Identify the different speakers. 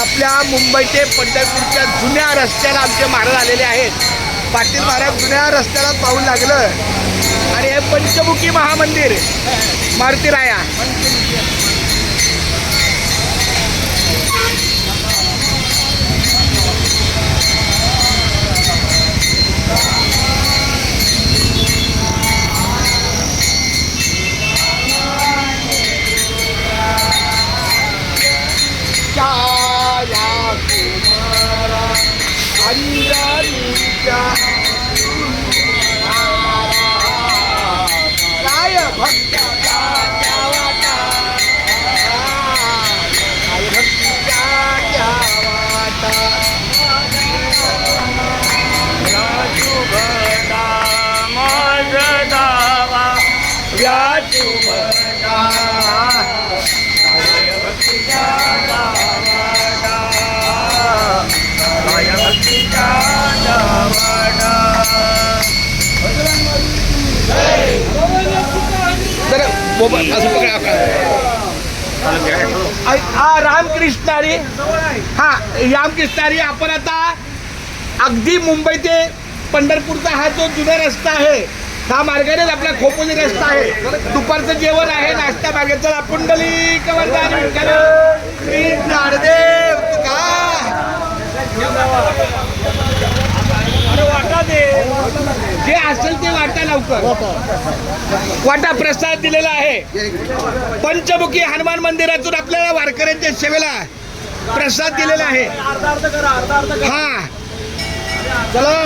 Speaker 1: आपल्या मुंबई ते पंढरपूरच्या जुन्या रस्त्याला आमचे महाराज आलेले आहेत. पाटील महाराज जुन्या रस्त्याला पाहून लागलं आणि हे पंचमुखी महामंदिर मारुती राया. रामकृष्णारी रामकृष्णारी आपण आता अगदी मुंबई ते पंढरपूरचा हा जो जुना रस्ता आहे हा मार्गानेच आपला खोपोली रस्ता आहे. दुपारचं जेवण आहे, नाश्ता मागायचा. आपण जे असेल ते वाटा लवकर वाटा. प्रसाद दिलेला आहे पंचमुखी हनुमान मंदिरातून आपल्याला वारकऱ्यांच्या सेवेला प्रसाद दिलेला आहे. हा चला.